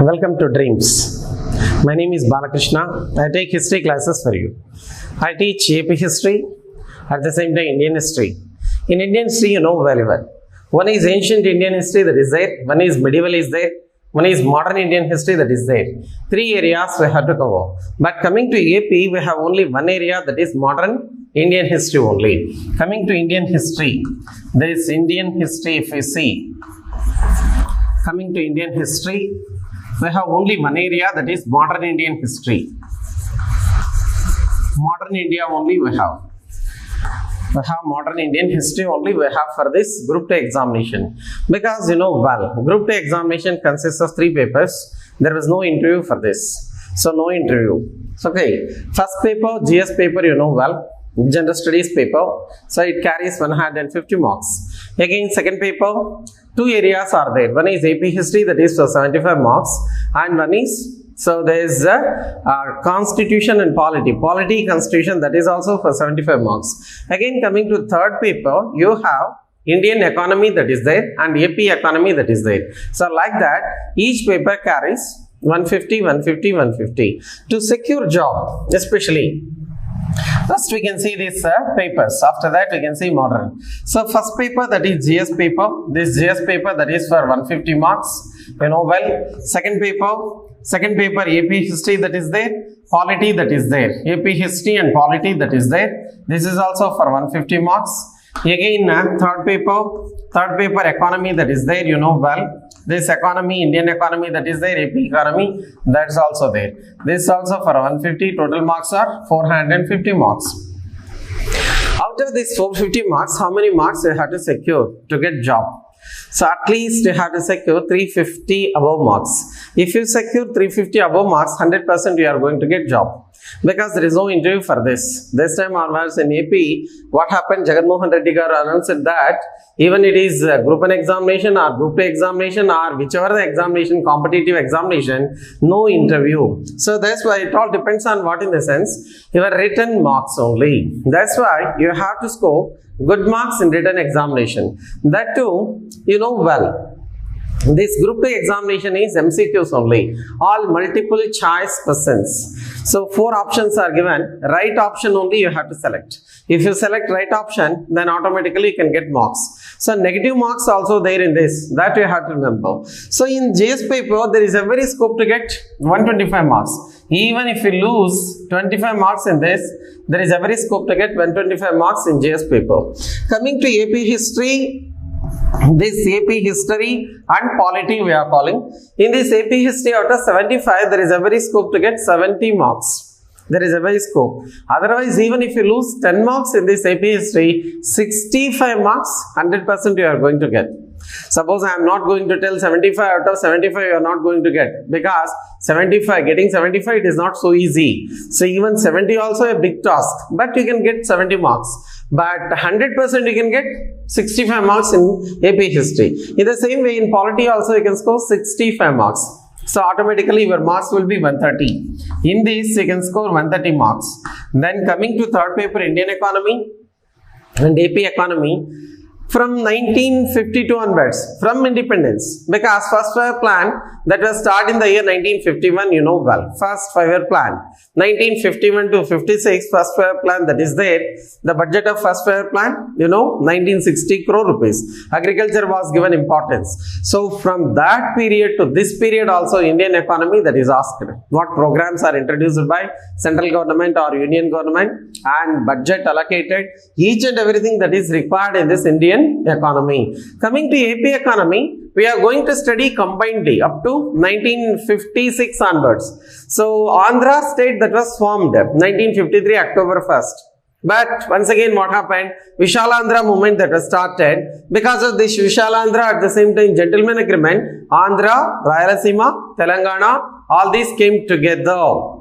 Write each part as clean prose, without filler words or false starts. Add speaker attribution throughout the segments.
Speaker 1: Welcome to Dreams. My name is Bala Krishna. I take history classes for you. I teach AP history, at the same time Indian history. In Indian history, you know very well. One is ancient Indian history, that is there. One is medieval, is there. One is modern Indian history, that is there. Three areas we have to cover. But coming to AP, we have only one area, that is modern Indian history only. Coming to Indian history, there is Indian history if we see. Coming to Indian history, we have only one area, that is modern Indian history. Modern India only we have. We have modern Indian history only we have for this group 2 examination. Because you know well, group 2 examination consists of 3 papers. There was no interview for this. So no interview. So, okay. First paper, GS paper, you know well. General studies paper. So it carries 150 marks. Again, second paper, 2 areas are there. One is AP history, that is for 75 marks, and one is, so there is constitution and polity. Polity, constitution, that is also for 75 marks. Again, coming to third paper, you have Indian economy, that is there, and AP economy, that is there. So like that, each paper carries 150, 150, 150. To secure job, especially, first we can see these papers. After that we can see modern. So first paper, that is GS paper. This GS paper, that is for 150 marks. You know well. Second paper AP history, that is there. Polity, that is there. AP history and polity, that is there. This is also for 150 marks. Again third paper economy, that is there. You know well. This economy, Indian economy, that is there. AP economy, that is also there. This is also for 150. Total marks are 450 marks. Out of these 450 marks, how many marks you have to secure to get job? So at least you have to secure 350 above marks. If you secure 350 above marks, 100% you are going to get job. Because there is no interview for this. This time onwards in AP, what happened? Jagannath Reddy garu announced that even it is group 1 examination or group 2 examination or whichever the examination, competitive examination, no interview. So that's why it all depends on what in the sense, your written marks only. That's why you have to score good marks in written examination. That too, you know well. This group 2 examination is MCQs only, all multiple choice questions. So 4 options are given, right option only you have to select. If you select right option, then automatically you can get marks. So negative marks also there in this, that you have to remember. So in GS paper, there is a very scope to get 125 marks. Even if you lose 25 marks in this, there is a very scope to get 125 marks in GS paper. Coming to AP history, this AP history and polity we are calling. In this AP history, out of 75, there is a very scope to get 70 marks. There is a very scope. Otherwise, even if you lose 10 marks in this AP history, 65 marks, 100% you are going to get. Suppose I am not going to tell 75 out of 75 you are not going to get, because 75, getting 75 it is not so easy. So even 70 also a big task, but you can get 70 marks. But 100% you can get 65 marks in AP history. In the same way in polity also you can score 65 marks. So automatically your marks will be 130. In this you can score 130 marks. Then coming to third paper, Indian economy and AP economy. From 1952 onwards, from independence, because first 5-year plan that was started in the year 1951, you know well, first 5-year plan, 1951 to 56, first 5-year plan that is there. The budget of first 5-year plan, you know, 1960 crore rupees. Agriculture was given importance. So from that period to this period also, Indian economy that is asked. What programs are introduced by central government or union government and budget allocated, each and everything that is required in this Indian economy. Coming to AP economy, we are going to study combinedly up to 1956 onwards. So Andhra state that was formed 1953 October 1st. But once again what happened? Vishalandhra movement that was started. Because of this Vishalandhra, at the same time gentleman agreement, Andhra, Rayalaseema, Telangana, all these came together.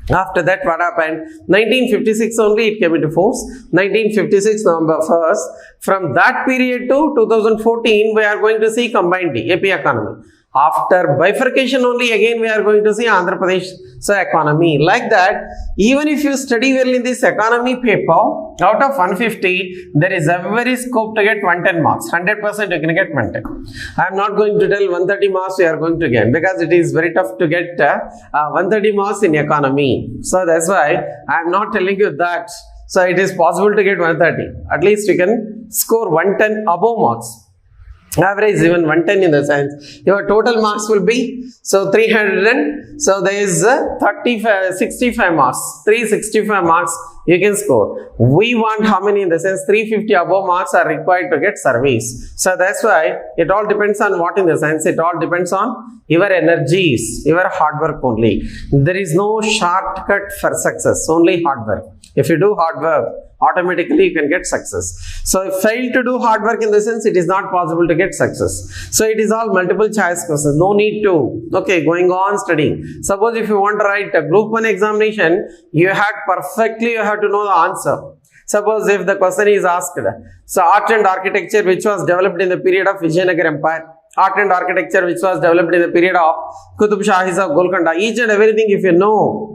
Speaker 1: After that what happened? 1956 only it came into force. 1956 November 1st. From that period to 2014 we are going to see combined AP economy. After bifurcation only again we are going to see Andhra Pradesh. So economy, like that, even if you study well in this economy paper, out of 150, there is every scope to get 110 marks. 100% you can get 110. I am not going to tell 130 marks you are going to get, because it is very tough to get 130 marks in economy. So that's why I am not telling you that. So it is possible to get 130. At least you can score 110 above marks. Average even 110 in the sense your total marks will be so 300, and so there is 65 marks, 365 marks you can score. We want how many in the sense 350 above marks are required to get service. So that's why it all depends on what in the sense, it all depends on your energies, your hard work only. There is no shortcut for success, only hard work. If you do hard work, automatically you can get success. So if fail to do hard work in the sense, it is not possible to get success. So it is all multiple choice questions. No need to, going on studying. Suppose if you want to write a group 1 examination, you have to know the answer. Suppose if the question is asked, so art and architecture which was developed in the period of Vijayanagara Empire, art and architecture which was developed in the period of Qutub Shahis of Golconda, each and everything if you know,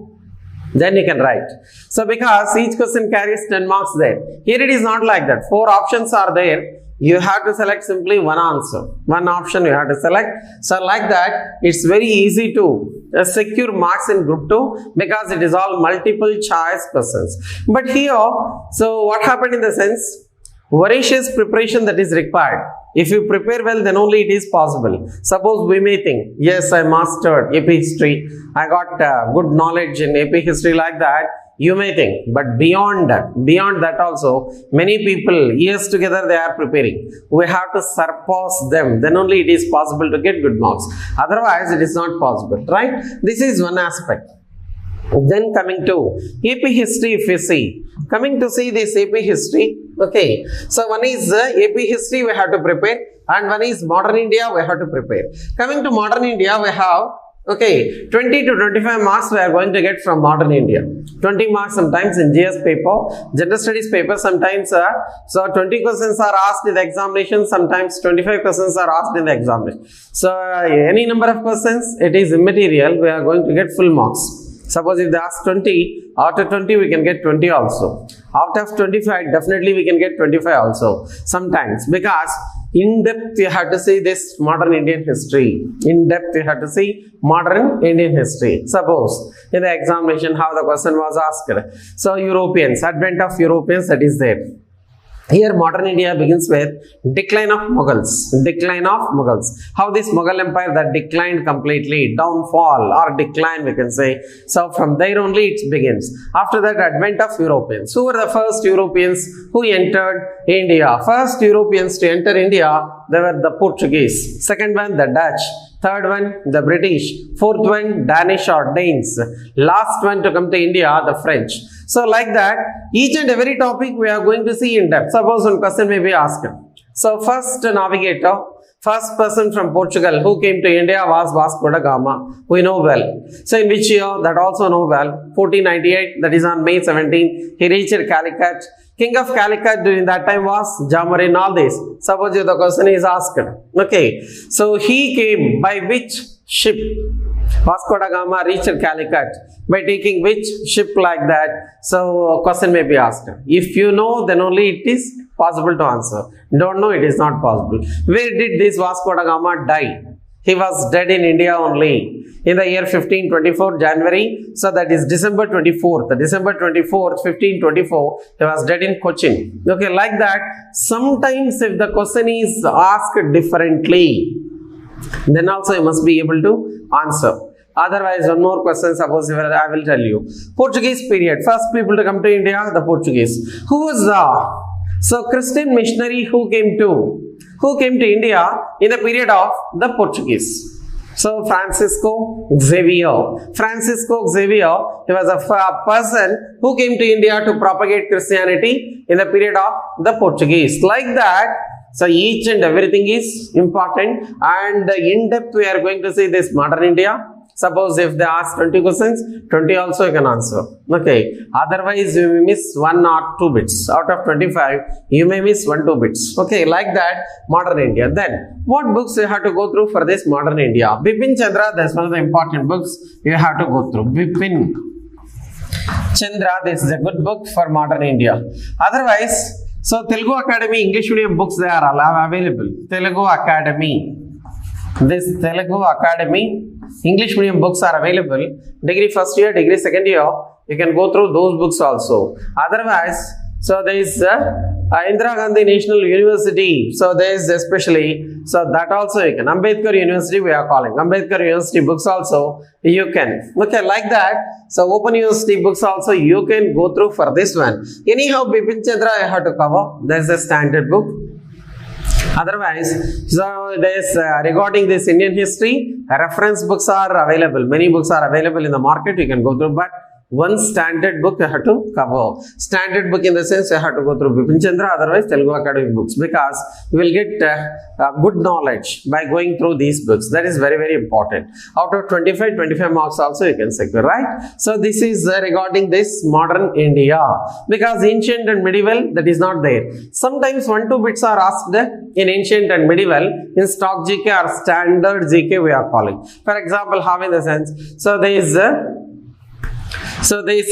Speaker 1: then you can write. So because each question carries 10 marks there. Here it is not like that. 4 options are there. You have to select simply one answer. One option you have to select. So like that, it's very easy to secure marks in group 2 because it is all multiple choice questions. But here, so what happened in the sense, voracious preparation that is required. If you prepare well, then only it is possible. Suppose we may think, yes, I mastered AP history, I got good knowledge in AP history, like that. You may think, but beyond that also, many people years together they are preparing. We have to surpass them, then only it is possible to get good marks. Otherwise, it is not possible, right? This is one aspect. Then coming to AP history, if you see, coming to see this AP history, so one is AP history we have to prepare, and one is modern India we have to prepare. Coming to modern India, we have 20 to 25 marks we are going to get from modern India. 20 marks sometimes in GS paper, general studies paper, sometimes so 20 questions are asked in the examination, sometimes 25 questions are asked in the examination. So any number of questions, it is immaterial, we are going to get full marks. Suppose if they ask 20, out of 20 we can get 20 also. Out of 25, definitely we can get 25 also. Sometimes, because in depth you have to see this modern Indian history. In depth you have to see modern Indian history. Suppose in the examination how the question was asked. So Europeans, advent of Europeans, that is there. Here modern India begins with decline of Mughals. Decline of Mughals. How this Mughal empire that declined completely, downfall or decline we can say. So from there only it begins. After that, advent of Europeans. Who were the first Europeans who entered India? First Europeans to enter India, they were the Portuguese. Second one, the Dutch. Third one, the British. Fourth one, Danish or Danes. Last one to come to India, the French. So like that, each and every topic we are going to see in depth. Suppose one question may be asked. So first navigator, first person from Portugal who came to India was Vasco da Gama. We know well. So in which year? That also know well. 1498, that is on May 17, he reached Calicut. King of Calicut during that time was Jamarin, all this. Suppose the question is asked. So he came by which ship? Vasco da Gama reached Calicut by taking which ship, like that. So question may be asked. If you know, then only it is possible to answer. Don't know, it is not possible. Where did this Vasco da Gama die? He was dead in India only in the year 1524 January. So that is December 24th. December 24th, 1524, he was dead in Cochin. Like that. Sometimes if the question is asked differently, then also you must be able to answer. Otherwise, one more question, suppose I will tell you. Portuguese period. First people to come to India, the Portuguese. Who was so Christian missionary who came to India in the period of the Portuguese? So Francisco Xavier. Francisco Xavier, he was a person who came to India to propagate Christianity in the period of the Portuguese. Like that. So each and everything is important, and in depth we are going to see this modern India, Suppose if they ask 20 questions, 20 also you can answer. Okay. Otherwise, you may miss 1 or 2 bits. Out of 25, you may miss 1-2 bits. Okay. Like that, modern India. Then, what books you have to go through for this modern India? Bipin Chandra, that's one of the important books you have to go through. Bipin Chandra, this is a good book for modern India. Otherwise, so Telugu Academy English medium books, they are available. Telugu Academy. This Telugu Academy English medium books are available. Degree first year, degree second year, you can go through those books also. Otherwise, so there is Indira Gandhi National University. So there is especially, so that also you can. Ambedkar University we are calling. Ambedkar University books also you can. Okay, like that. So Open University books also you can go through for this one. Anyhow, Bipin Chandra I have to cover. There is a standard book. Otherwise, so this regarding this Indian history, reference books are available. Many books are available in the market. You can go through, but one standard book you have to cover. Standard book in the sense you have to go through Bipin Chandra, otherwise Telugu Academy books, because you will get good knowledge by going through these books. That is very, very important. Out of 25 marks also you can secure, right? So this is regarding this modern India, because ancient and medieval, that is not there. Sometimes 1-2 bits are asked in ancient and medieval, in stock GK or standard GK we are calling. For example, how in the sense, so there is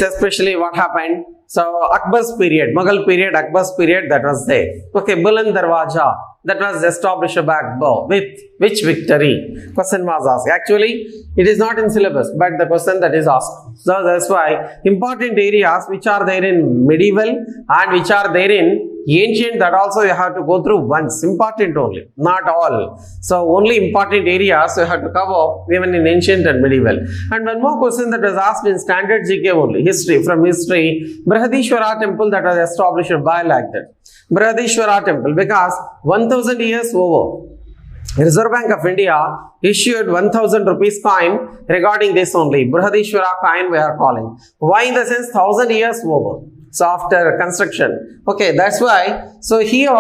Speaker 1: especially what happened. So Akbar's period, Mughal period, Akbar's period, that was there. Okay, Buland Darwaja, that was established back with which victory? Question was asked. Actually, it is not in syllabus, but the question that is asked. So that's why important areas which are there in medieval and which are there in ancient, that also you have to go through once. Important only, not all. So only important areas you have to cover even in ancient and medieval. And one more question that was asked in standard GK only, history. From history, Brihadishwara temple that was established by like that. Brihadishwara temple, because 1000 years over, Reserve Bank of India issued 1000 rupees coin regarding this only. Brihadishwara coin we are calling. Why? In the sense 1000 years over. So after construction. Okay, that's why. So here,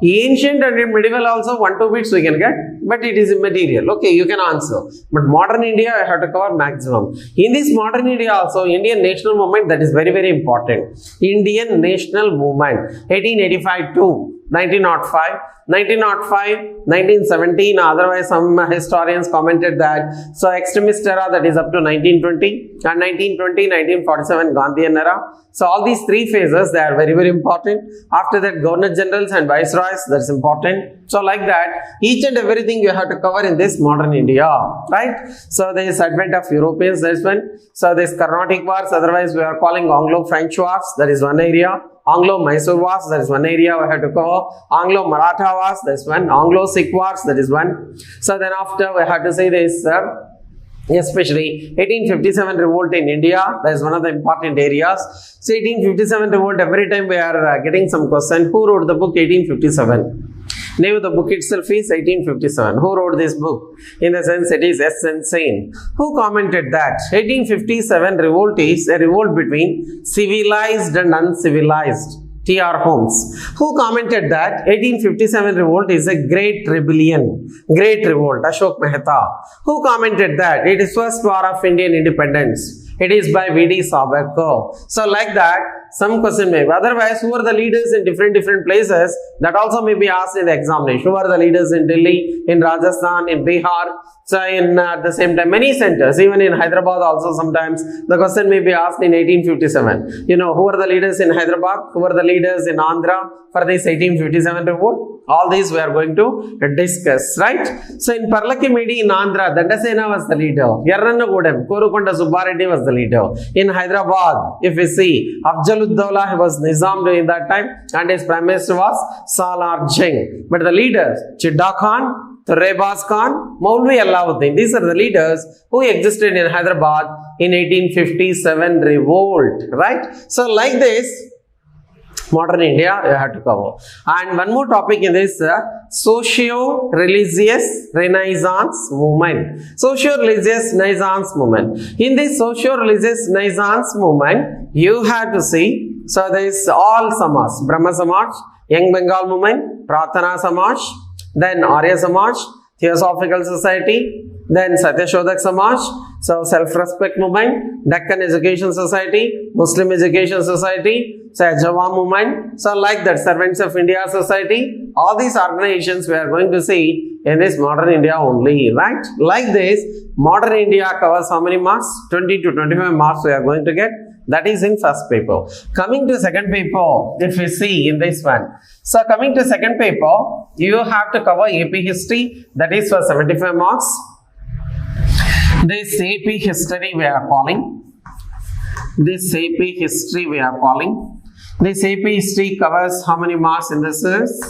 Speaker 1: ancient and medieval also 1-2 bits we can get, but it is immaterial. Okay, you can answer. But modern India, I have to cover maximum. In this modern India also, Indian national movement, that is very, very important. Indian national movement, 1885 to 1905. 1905, 1917, otherwise some historians commented that, so extremist era, that is up to 1920, and 1920, 1947, Gandhian era. So all these 3 phases, they are very, very important. After that, governor generals and viceroys, that's important. So like that, each and everything you have to cover in this modern India, right? So there is advent of Europeans, that's one. So this Carnatic wars, otherwise we are calling Anglo-French wars, that is one area. Anglo-Mysore wars, that is one area we have to cover. Anglo-Maratha wars, that is one. Anglo-Sikh wars, that is one. So then after we have to say this, especially 1857 revolt in India, that is one of the important areas. So 1857 revolt, every time we are getting some question, who wrote the book 1857? Name of the book itself is 1857. Who wrote this book? In the sense it is S. Sain. Who commented that 1857 revolt is a revolt between civilized and uncivilized. T.R. Holmes. Who commented that 1857 revolt is a great rebellion, great revolt. Ashok Mehta. Who commented that it is first war of Indian independence. It is by V.D. Savarkar. So like that, some question may be. Otherwise, who are the leaders in different places? That also may be asked in the examination. Who are the leaders in Delhi, in Rajasthan, in Bihar? So in at the same time, many centers, even in Hyderabad also sometimes, the question may be asked in 1857. You know, who are the leaders in Hyderabad? Who are the leaders in Andhra for this 1857 revolt? All these we are going to discuss, right? So in Parlaki in Andhra, Dandasena was the leader. Yarrannagudem, Korukonda Subbareddy was the leader. In Hyderabad, if we see, Afzaluddaulah was Nizam during that time, and his prime minister was Salar Jung. But the leaders, Chidda Khan, Rebaz Khan, Maulvi Alauddin, these are the leaders who existed in Hyderabad in 1857 revolt, right? So like this, modern India you have to cover. And one more topic in this, socio-religious Renaissance movement. Socio-religious Renaissance movement. In this socio-religious Renaissance movement, you have to see, so there is all Samas, Brahma Samaj, Young Bengal movement, Pratana Samaj, then Arya Samaj, Theosophical Society, then Satyashodak Samaj, So self-respect movement, Deccan Education Society, Muslim Education Society, Sir-Kgh movement, so like that, Servants of India Society, all these organizations we are going to see in this modern India only, right? Like this, modern India covers how many marks? 20 to 25 marks we are going to get. That is in first paper. Coming to second paper, if we see in this one. So coming to second paper, you have to cover AP history, that is for 75 marks. This AP history we are calling. This AP history we are calling. This AP history covers how many marks in this?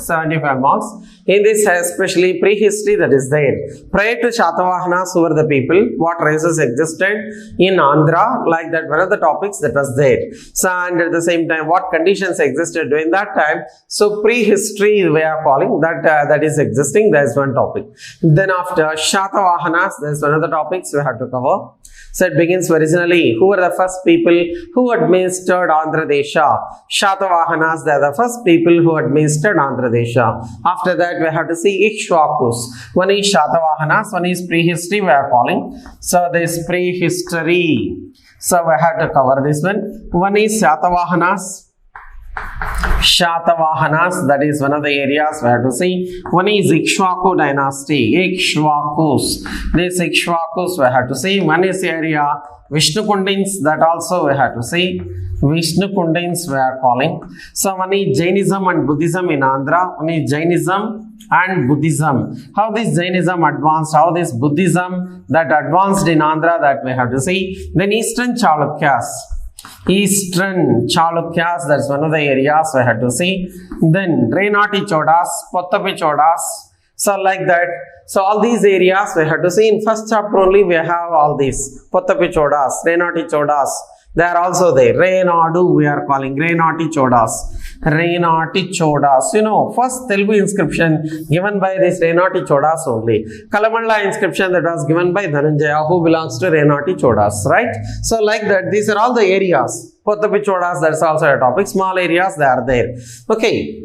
Speaker 1: 75 marks. In this especially prehistory that is there. Prior to Shatavahanas, who were the people, what races existed in Andhra, like that, one of the topics that was there. So, and at the same time, what conditions existed during that time. So, prehistory we are calling that, that is existing, there is one topic. Then after Shatavahanas, there is one of the topics we have to cover. So it begins originally, who were the first people who administered Andhra Desha? Shatavahanas, they are the first people who administered Andhra Desha. After that, we have to see Ikshwakus. One is Shatavahanas, one is prehistory we are calling. So this prehistory. So we have to cover this one. One is Shatavahanas. Shatavahanas, that is one of the areas we have to see. One is Ikshwaku dynasty, Ikshwakus. This Ikshwakus we have to see. One is area Vishnu Kundins, that also we have to see. Vishnu Kundins we are calling. So one is Jainism and Buddhism in Andhra. One is Jainism and Buddhism. How this Jainism advanced, how this Buddhism that advanced in Andhra, that we have to see. Then Eastern Chalukyas. Eastern Chalukyas, that's one of the areas we had to see. Then Renati Chodas, Pottapi Chodas, so like that. So all these areas we had to see. In first chapter only we have all these. Pottapi Chodas, Renati Chodas, they are also there. Renadu we are calling, Renati Chodas. Renati Chodas, you know, first Telugu inscription given by this Renati Chodas only. Kalamalla inscription that was given by Dhananjaya, who belongs to Renati Chodas, right? So like that, these are all the areas. Pottapi Chodas, that's also a topic. Small areas, they are there. Okay.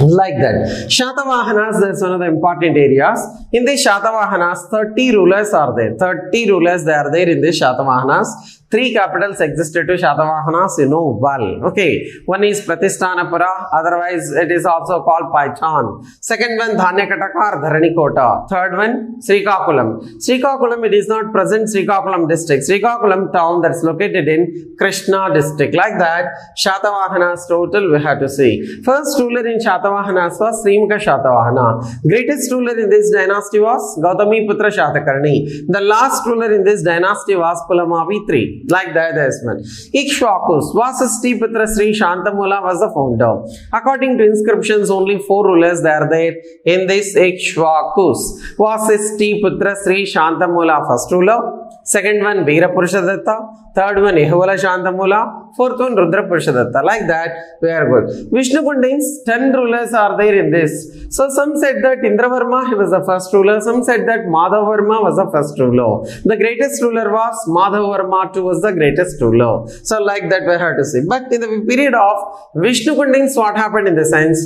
Speaker 1: Like that. Shatavahanas, that's one of the important areas. In the Shatavahanas, 30 rulers are there. 30 rulers, they are there in the Shatavahanas. 3 capitals existed to Shatavahanas, you know well. Okay. One is Pratishtanapura, otherwise it is also called Paichan. Second one, Dhanyakataka or Dharanikota. Third one, Sri-Kakulam. Sri-Kakulam, it is not present Sri-Kakulam district. Sri-Kakulam town that's located in Krishna district. Like that, Shatavahanas total we have to see. First ruler in Shatavahanas was Sri-Mukha Shatavahana. Greatest ruler in this dynasty was Gautami Putra Shatakarni. The last ruler in this dynasty was Pulamavi III. Like that, there is one. Ikshwakus, Vasishti Putra Sri Shantamula was the founder. According to inscriptions, only 4 rulers they are there in this Ikshwakus. Vasishti Putra Sri Shantamula, first ruler. Second one, Veera Purushadatta. Third one, Yehovala Shantamula. Fourth one, Rudra Purushadatta. Like that, we are good. Vishnu Kundins, 10 rulers are there in this. So some said that Indravarma, he was the first ruler. Some said that Madhavarma was the first ruler. The greatest ruler was Madhavarma II was the greatest ruler. So like that, we have to see. But in the period of Vishnu Kundins, what happened in the sense?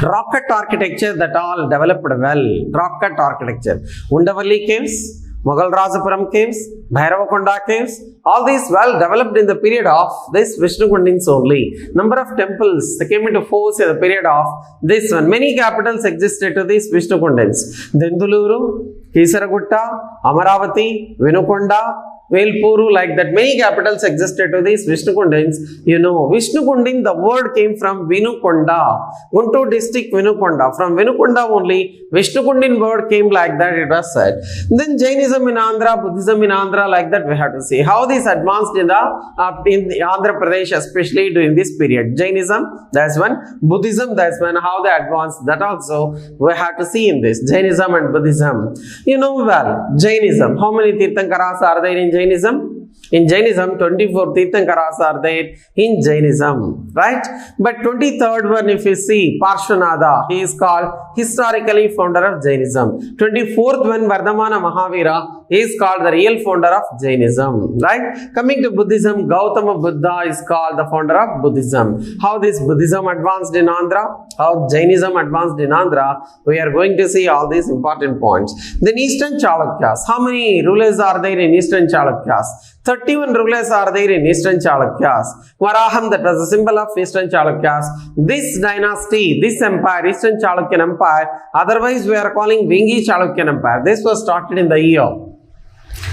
Speaker 1: Rocket architecture that all developed well. Rocket architecture. Undavalli caves, Mughal Rajapuram caves, Bhairavakonda caves, all these well developed in the period of this Vishnu Kundins only. Number of temples they came into force in the period of this one. Many capitals existed to these Vishnu Kundins. Denduluru, Kisaragutta, Amaravati, Vinukonda, Velpuru, like that, many capitals existed to these Vishnu Kundins. You know, Vishnu Kundin, the word came from Vinukonda, Guntur district Vinukonda. From Vinukonda only, Vishnu Kundin word came like that, it was said. Then Jainism in Andhra, Buddhism in Andhra, like that, we have to see how this advanced in the Andhra Pradesh, especially during this period. Jainism, that's one. Buddhism, that's one. How they advanced, that also we have to see in this. Jainism and Buddhism. You know well, Jainism, how many Tirthankaras are there in Jainism? In Jainism, 24 Tirthankaras are there in Jainism, right? But 23rd one, if you see, Parshvanatha, he is called historically founder of Jainism. 24th one, Vardhamana Mahavira, is called the real founder of Jainism, right? Coming to Buddhism, Gautama Buddha is called the founder of Buddhism. How this Buddhism advanced in Andhra, how Jainism advanced in Andhra, we are going to see all these important points. Then Eastern Chalukyas, how many rulers are there in Eastern Chalukyas? 31 rulers are there in Eastern Chalukyas. Varaham, that was the symbol of Eastern Chalukyas. This dynasty, this empire, Eastern Chalukyan Empire, otherwise we are calling Vengi Chalukyan Empire. This was started in the year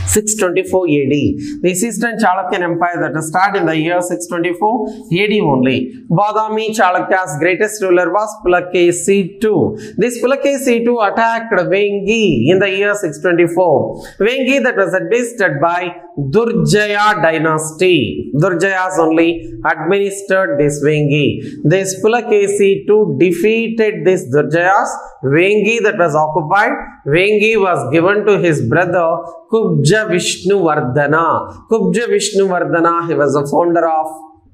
Speaker 1: 624 AD. This Eastern Chalukyan Empire that was started in the year 624 AD only. Badami Chalukya's greatest ruler was Pulakesi II. This Pulakesi II attacked Vengi in the year 624. Vengi that was administered by Durjaya dynasty. Durjayas only administered this Vengi. This Pulakesi II defeated this Durjayas. Vengi that was occupied. Vengi was given to his brother Kubja Vishnuvardhana. Kubja Vishnuvardhana, he was the founder of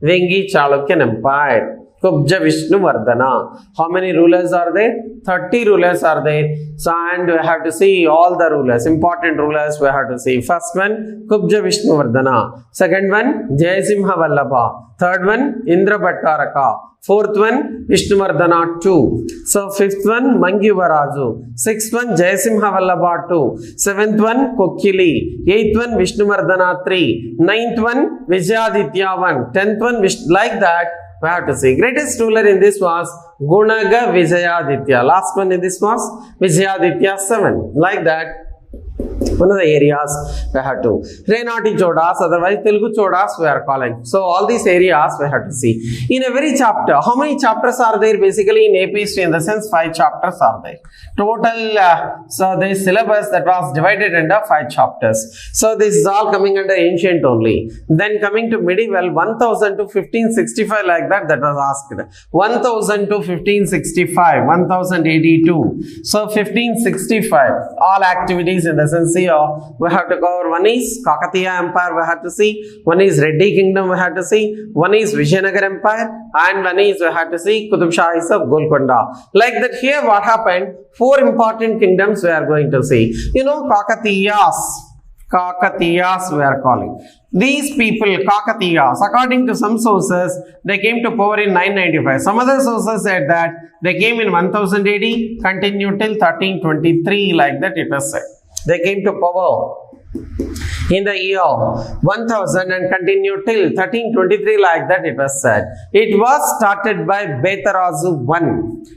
Speaker 1: Vengi Chalukyan Empire. Kubja Vishnuvardhana. How many rulers are there? 30 rulers are there. So, and we have to see all the rulers, important rulers we have to see. First one, Kubja Vishnuvardhana. Second one, Jayasimha Vallabha. Third one, Indra Bhattaraka. Fourth one, Vishnuvardhana II. So, fifth one, Mangyuvaraju. Sixth one, Jayasimha Vallabha II. Seventh one, Kokili. Eighth one, Vishnuvardhana III. Ninth one, Vijayaditya I. Tenth one, like that. We have to see. Greatest ruler in this was Gunaga Vijayaditya. Last one in this was Vijayaditya VII. Like that. One of the areas we have to. Renati Chodas, otherwise Telugu Chodas we are calling. So all these areas we have to see. In every chapter, how many chapters are there basically in APPSC? In the sense 5 chapters are there. Total, so this syllabus that was divided into 5 chapters. So this is all coming under ancient only. Then coming to medieval, 1000 to 1565 like that was asked. 1000 to 1565, 1082. So 1565, all activities in the sense here we have to cover. One is Kakatiya Empire we have to see, one is Reddy Kingdom we have to see, one is Vijayanagara Empire, and one is we have to see Qutub Shahis of Golconda. Like that here what happened, 4 important kingdoms we are going to see. You know Kakatiyas we are calling. These people, Kakatiyas, according to some sources, they came to power in 995. Some other sources said that they came in 1000 AD, continued till 1323, like that it was said. They came to power in the year 1000 and continued till 1323, like that it was said. It was started by Betarazu I.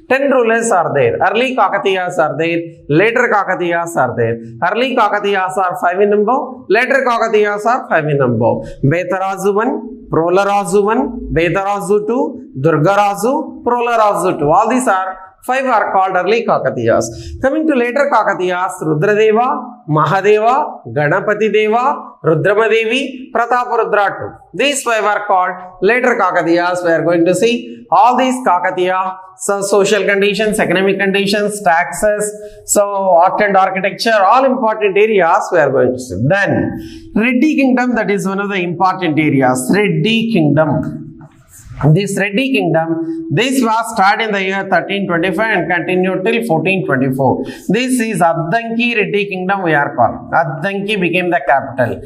Speaker 1: 10 rulers are there. Early Kakatiyas are there. Later Kakatiyas are there. Early Kakatiyas are 5 in number. Later Kakatiyas are 5 in number. Betarazu I, Prolarazu I, Betarazu II, Durgarazu, Prolarazu II. All these are 5 are called early Kakatiyas. Coming to later Kakatiyas, Rudradeva, Mahadeva, Ganapati Deva, Rudramadevi, Prataparudra II. These 5 are called later Kakatiyas. We are going to see all these Kakatiya, so social conditions, economic conditions, taxes, so art and architecture, all important areas we are going to see. Then Reddy Kingdom, that is one of the important areas. Reddy Kingdom. This Reddy Kingdom, this was started in the year 1325 and continued till 1424. This is Addanki Reddy Kingdom we are called. Addanki became the capital.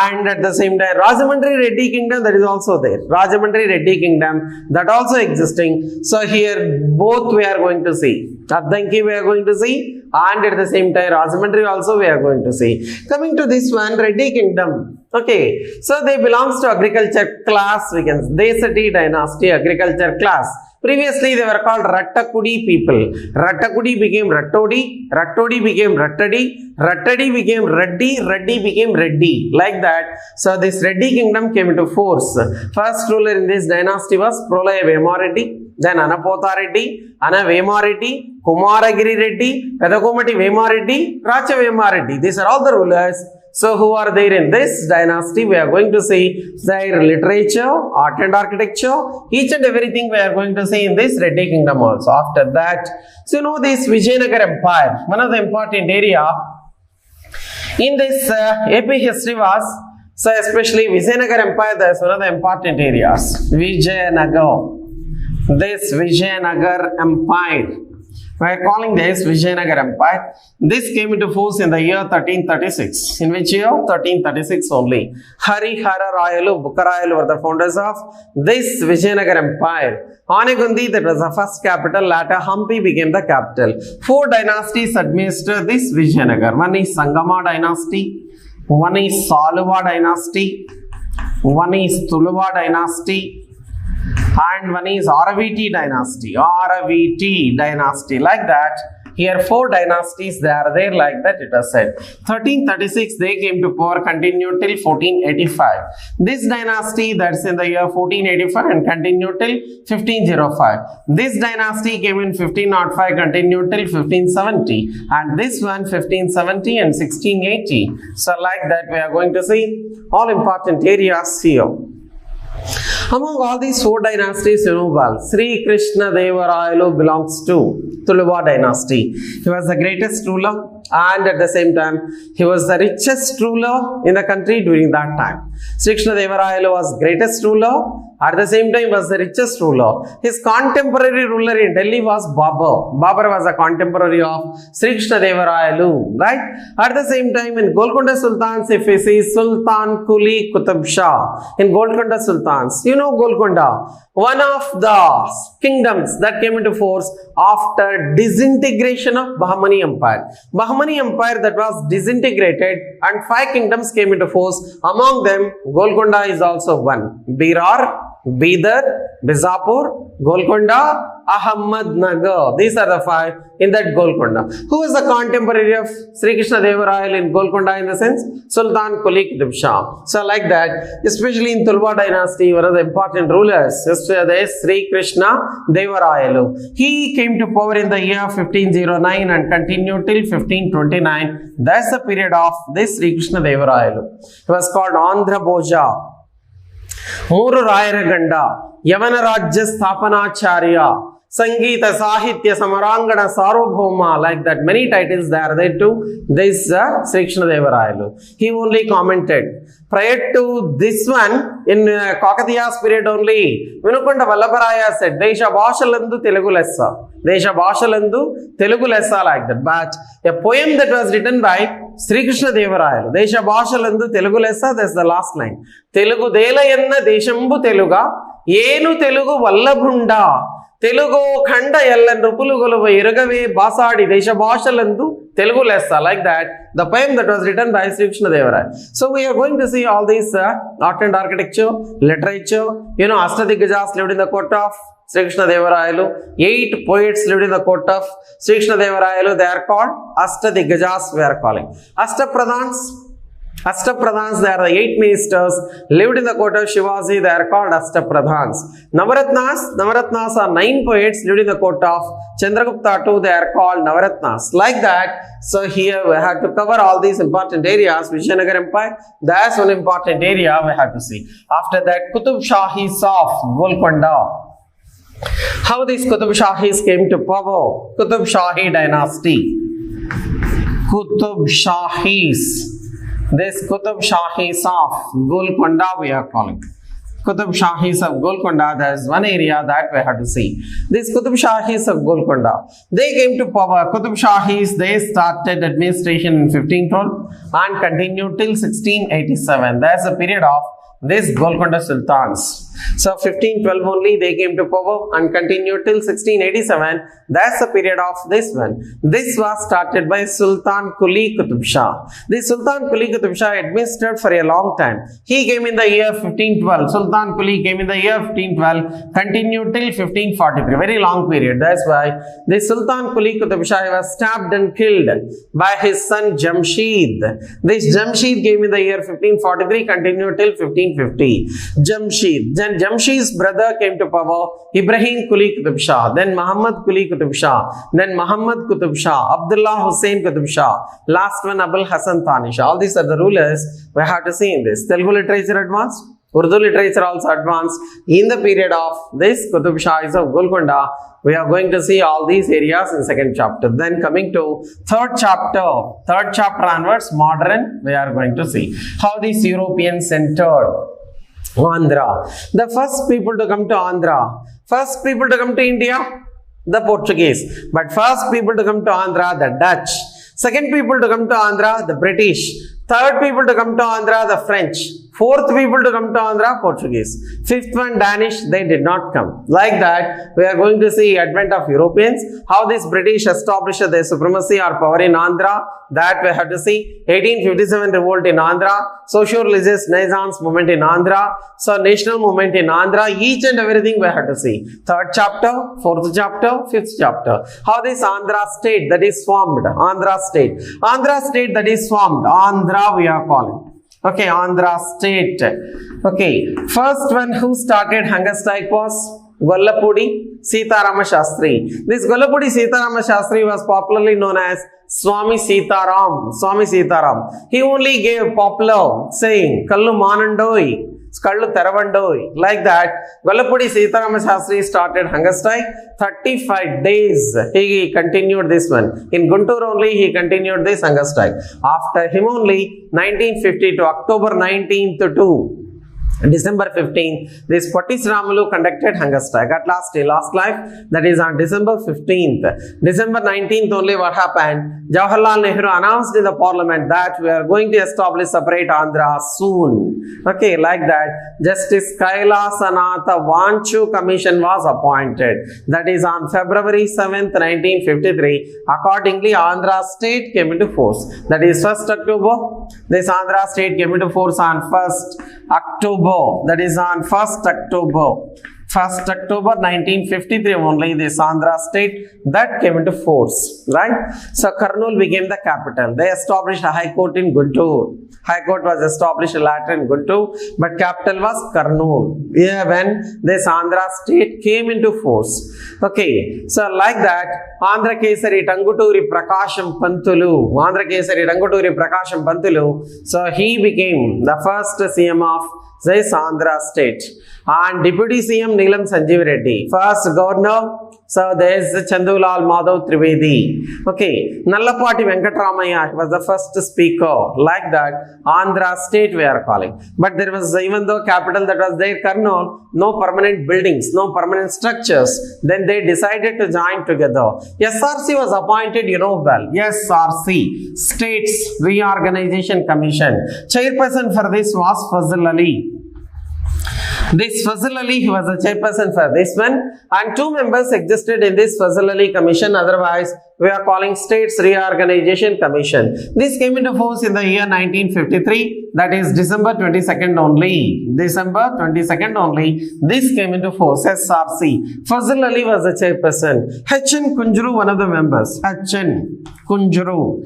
Speaker 1: And at the same time, Rajamundry Reddy Kingdom, that is also there. Rajamundry Reddy Kingdom, that also existing. So here both we are going to see. Addanki we are going to see, and at the same time Rajamundry also we are going to see. Coming to this one, Reddy Kingdom. Okay, so they belongs to agriculture class, we can say, Desati dynasty, agriculture class. Previously they were called Rattakudi people. Rattakudi became Rattodi, Rattodi became Rattadi, Rattadi became Reddy, Reddy became Reddy, like that. So this Reddy Kingdom came into force. First ruler in this dynasty was Prolaya Vemareddy, then Anapotha Reddy, Ana Vemareddy, Kumaragiri Reddy, Pedakomati Vemareddy, Racha Vemareddy. These are all the rulers. So who are there in this dynasty? We are going to see their literature, art and architecture, each and everything we are going to see in this Reddy Kingdom also. After that, so you know this Vijayanagara Empire, one of the important area in this AP history was, so especially Vijayanagara Empire, that is one of the important areas. Vijayanagar, this Vijayanagara Empire. We are calling this Vijayanagara Empire. This came into force in the year 1336. In which year? 1336 only. Harihara Rayalu, Bukkarayalu were the founders of this Vijayanagara Empire. Anegundi, that was the first capital. Later, Hampi became the capital. 4 dynasties administered this Vijayanagara. One is Sangama dynasty. One is Saluva dynasty. One is Tuluva dynasty. And one is Araviti dynasty. Araviti dynasty. Like that. Here 4 dynasties they are there, like that it was said. 1336 they came to power, continued till 1485. This dynasty, that's in the year 1485 and continued till 1505. This dynasty came in 1505, continued till 1570. And this one 1570 and 1680. So like that we are going to see all important areas here. Among all these 4 dynasties, you know well, Sri-Kgh Devarayalu belongs to Tuluva dynasty. He was the greatest ruler and at the same time, he was the richest ruler in the country during that time. Sri-Kgh Devarayalu was greatest ruler, at the same time was the richest ruler. His contemporary ruler in Delhi was Babur. Babur was a contemporary of Sri-Kgh Devarayalu, right? At the same time in Golconda Sultans, if we see Sultan Kuli Qutub Shah, in Golconda Sultans, you know Golconda, one of the kingdoms that came into force after disintegration of Bahmani Empire. Bahmani Empire that was disintegrated and 5 kingdoms came into force. Among them, Golconda is also one. Berar, Bidar, Bizapur, Golconda, Ahmednagar. These are the 5 in that Golconda. Who is the contemporary of Sri-Kgh Devarayalu in Golconda in the sense? Sultan Kuli Qutub Shah. So like that, especially in Tuluva dynasty, one of the important rulers is Sri-Kgh Devarayalu. He came to power in the year 1509 and continued till 1529. That's the period of this Sri-Kgh Devarayalu. He was called Andhra Bhoja, Muru Rayaraganda, Yavana Rajya Sthapanacharya, Sangeeta Sahitya Samarangana Sarvabhauma, like that many titles they are there to this Sri-Kgh Devarayalu. He only commented. Prior to this one, in Kakatiya's period only, Vinukonda Vallabharaya said, Desha Bhashalandu Telugu Lessa. Desha Bhashalandu Telugu Lessa, like that. But a poem that was written by Sri-Kgh Devarayalu, Desha Bhashalandu Telugu Lessa, that's the last line. Telugu Delayanna Deshambu Teluga, Yenu Telugu Vallabhunda. Telugu Khanda Yellan Rupulugulu Iragave Basadi Desha Bhashalandu Telugu Lessa, like that. The poem that was written by Sri-Kgh Devarayalu. So we are going to see all these art and architecture, literature. You know, Ashtadiggajs lived in the court of Sri-Kgh Devarayalu. 8 poets lived in the court of Sri-Kgh Devarayalu. They are called Ashtadiggajs, we are calling. Ashtapradhans, they are the 8 ministers lived in the court of Shivaji. They are called Ashtapradhans. Navaratnas are 9 poets lived in the court of Chandragupta too. They are called Navaratnas. Like that. So here we have to cover all these important areas. Vijayanagara Empire, that's one important area we have to see. After that, Qutub Shahis of Golconda. How these Qutub Shahis came to power? Qutub Shahi dynasty. Qutub Shahis. This Qutub Shahis of Golconda we are calling. Qutub Shahis of Golconda, there is one area that we have to see. This Qutub Shahis of Golconda, they came to power. Qutub Shahis, they started administration in 1512 and continued till 1687. That's the period of this Golconda Sultans. So 1512 only they came to power and continued till 1687. That's the period of this one. This was started by Sultan Kuli Qutub Shah. This Sultan Kuli Qutub Shah administered for a long time. He came in the year 1512. Sultan Kuli came in the year 1512, continued till 1543. Very long period. That's why this Sultan Kuli Qutub Shah was stabbed and killed by his son Jamshid. This Jamshid came in the year 1543, continued till 1550. Jamshid's brother came to power, Ibrahim Kuli Qutub Shah, then Muhammad Kuli Qutub Shah, then Muhammad Qutub Shah, Abdullah Hussain Qutub Shah, last one Abul Hasan Thani Shah. All these are the rulers we have to see in this. Telugu literature advanced, Urdu literature also advanced. In the period of this Qutub Shahis of Golconda, we are going to see all these areas in second chapter. Then coming to third chapter onwards, modern, we are going to see how these Europeans entered Andhra. The first people to come to Andhra, first people to come to India, The Portuguese. But first people to come to Andhra, the Dutch. Second people to come to Andhra, the British. Third people to come to Andhra, the French. Fourth people to come to Andhra, Portuguese. Fifth one, Danish, they did not come. Like that, we are going to see advent of Europeans, how this British established their supremacy or power in Andhra. That we have to see. 1857 revolt in Andhra, socio-religious Renaissance movement in Andhra, so national movement in Andhra, each and everything we have to see. Third chapter, fourth chapter, fifth chapter. How this Andhra state that is formed, Andhra state that is formed, Andhra we are calling. Okay, Andhra state. Okay, first one who started hunger strike was Gollapudi Sitarama Shastri. This Gollapudi Sitarama Shastri was popularly known as Swami Sitaram. Swami Sitaram. He only gave popular saying Kallu Manandoi, Kallu Teravandoi. Like that, Gollapudi Sitarama Shastri started hunger strike. 35 days he continued this one. In Guntur only he continued this hunger strike. After him only 1950 to October 19th to December 15th, this Pottis Ramulu conducted hunger strike. At last he lost life. That is on December 15th. December 19th only what happened? Jawaharlal Nehru announced in the parliament that we are going to establish separate Andhra soon. Okay, like that, Justice Kailasanatha Vanchu Commission was appointed. That is on February 7th, 1953. Accordingly, Andhra state came into force. That is 1st October. This Andhra state came into force on 1st October. That is on 1st October. 1st October 1953 only this Andhra state that came into force, right? So Kurnool became the capital. They established a high court in Guntur. High court was established later in Guntur, but capital was Kurnool. Yeah, when this Andhra state came into force. Okay, so like that, Andhra Kesari Tanguturi Prakasham Pantulu. Andhra Kesari Tanguturi Prakasham Pantulu. So he became the first CM of this Andhra state. And Deputy CM Neelam Sanjeev Reddy. First Governor, so there is Chandulal Madhav Trivedi. Okay, Nallapati Venkatramaya was the first speaker. Like that, Andhra state we are calling. But there was, even though capital that was there, Kurnool, no permanent buildings, no permanent structures. Then they decided to join together. SRC was appointed, you know well. SRC, States Reorganization Commission. Chairperson for this was Fazl Ali. This Fazl Ali, he was the chairperson for this one, and 2 members existed in this Fazl Ali commission. Otherwise, we are calling States Reorganization Commission. This came into force in the year 1953, that is December 22nd only. December 22nd only, this came into force, SRC. Fazl Ali was the chairperson. H.N. Kunjuru, one of the members. H.N. Kunjuru,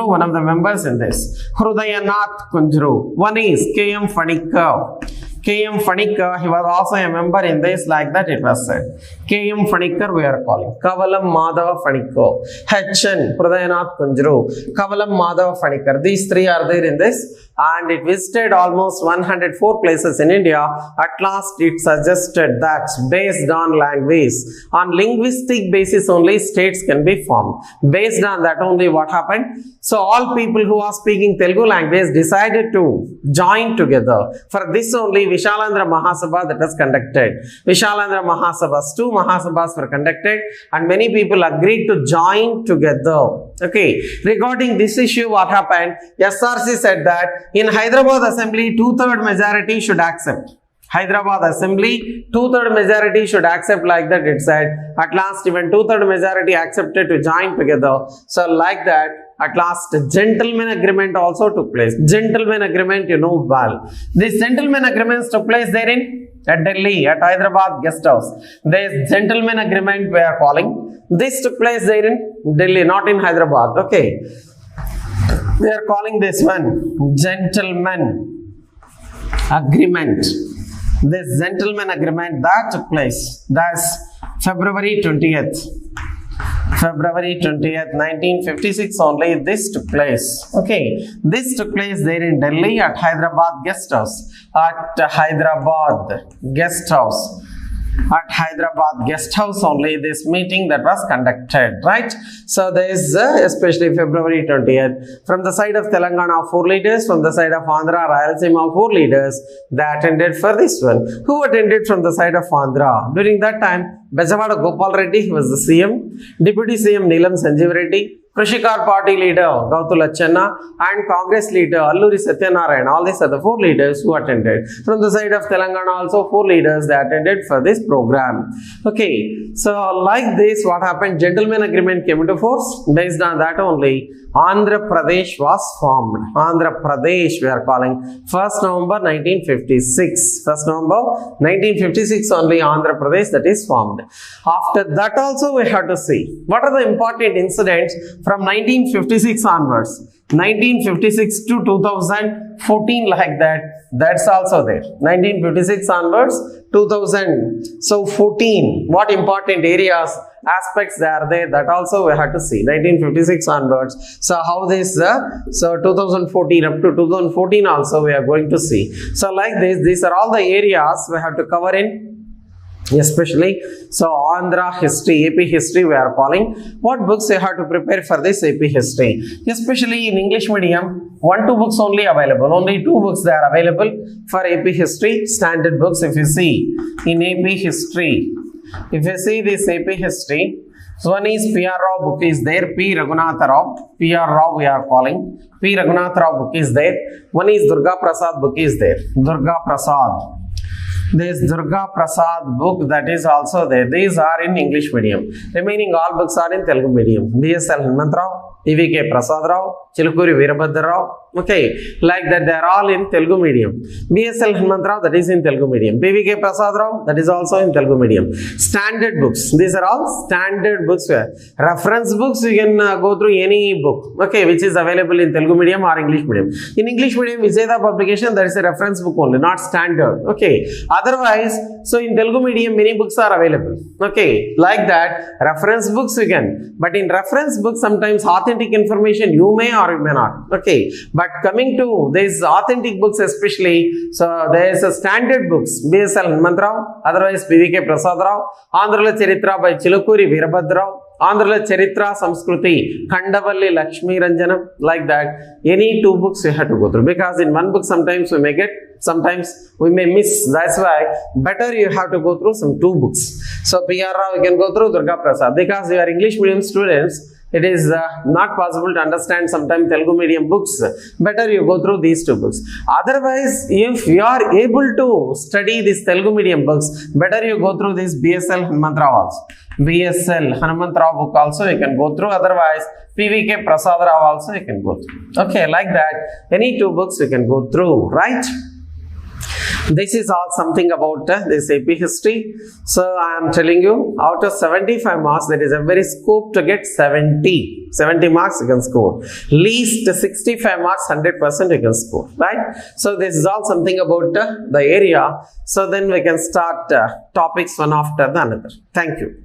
Speaker 1: one of the members in this. Hrudayanath Kunjuru. One is K.M. Panikkar. K.M. Panikkar, he was also a member in this, like that it was said. K.M. Panikkar we are calling. Kavalam Madhava Panikkar. H.N. Hrudayanath Kunjuru. Kavalam Madhava Panikkar. These 3 are there in this. And it visited almost 104 places in India. At last it suggested that based on language, on linguistic basis only states can be formed. Based on that only what happened? So all people who are speaking Telugu language decided to join together. For this only Vishalandra Mahasabha that was conducted. Vishalandra Mahasabhas, 2 Mahasabhas were conducted and many people agreed to join together. Okay, regarding this issue what happened? SRC said that in Hyderabad Assembly 2/3 majority should accept. Hyderabad Assembly 2/3 majority should accept, like that it said. At last even 2/3 majority accepted to join together. So like that, at last gentleman agreement also took place. Gentleman agreement, you know well. This gentleman agreements took place there in at Delhi, at Hyderabad guest house. This gentleman agreement we are calling. This took place there in Delhi, not in Hyderabad. Okay. We are calling this one gentleman agreement. This gentleman agreement that took place. That's February 20th. February 20th, 1956 only this took place. Okay. This took place there in Delhi at Hyderabad guest house. At Hyderabad guest house. at Hyderabad guest house only this meeting that was conducted, right? So there is especially February 20th, from the side of Telangana 4 leaders, from the side of Andhra Rayalaseema 4 leaders, they attended for this one. Who attended from the side of Andhra? During that time, Bejawada Gopal Reddy was the CM, Deputy CM Neelam Sanjeev Reddy, Krishna party leader Gautula Channa, and Congress leader Alluri Satyanarayan. All these are the 4 leaders who attended. From the side of Telangana also 4 leaders they attended for this program. Okay, so like this, what happened? Gentleman agreement came into force. Based on that only, Andhra Pradesh was formed. Andhra Pradesh we are calling 1st November 1956. 1st November 1956 only Andhra Pradesh that is formed. After that also we have to see what are the important incidents from 1956 onwards. 1956 to 2014 like that. That's also there. 1956 onwards 2000. So 14. What important areas, aspects they are there, that also we have to see. 1956 onwards. So how this so 2014 up to 2014 also we are going to see. So like this, these are all the areas we have to cover in. Especially, so Andhra history, AP history we are calling. What books you have to prepare for this AP history? Especially in English medium, 1-2 books only available. Only 2 books they are available for AP history, standard books. If you see in AP history, if you see this AP history, so one is P.R. Rao book is there, P. Raghunatha Rao, P.R. Rao we are calling, P. Raghunatha Rao book is there. One is Durga Prasad book is there, Durga Prasad. This Durga Prasad book that is also there. These are in English medium. Remaining all books are in Telugu medium. B.S.L. Hemant Rao, P.V.K. Prasad Rao, Chilukuri Veerabhadra Rao. Okay, like that they are all in Telugu medium. B.S.L. Hemant Rao, that is in Telugu medium. P.V.K. Prasad Rao, that is also in Telugu medium. Standard books. These are all standard books. Reference books you can go through any book. Okay, which is available in Telugu medium or English medium. In English medium, Vijayanagar publication, there is a reference book only, not standard. Okay. Otherwise, so in Telugu medium, many books are available. Okay, like that, reference books you can. But in reference books, sometimes authentic information you may or you may not. Okay, but coming to these authentic books especially, so there is a standard books, B.S.L. Hemant Rao, otherwise P.V.K. Prasad Rao, Andhra Charitra by Chilukuri Veerabhadra Rao, Andhra Charitra Samskruti, Kandavalli Lakshmi Ranjanam, like that. Any 2 books you have to go through, because in 1 book sometimes we may get, sometimes we may miss. That's why better you have to go through some 2 books. So P.R. Rao you can go through Durga Prasad, because you are English medium students. It is not possible to understand sometimes Telugu medium books. Better you go through these 2 books. Otherwise, if you are able to study these Telugu medium books, better you go through this B.S.L. Hemant Rao also. B.S.L. Hemant Rao book also you can go through. Otherwise, P.V.K. Prasad Rao also you can go through. Okay, like that. Any 2 books you can go through, right? This is all something about this AP history. So I am telling you, out of 75 marks, there is a very scope to get 70 marks you can score. Least 65 marks, 100% you can score, right? So this is all something about the area. So then we can start topics one after the another. Thank you.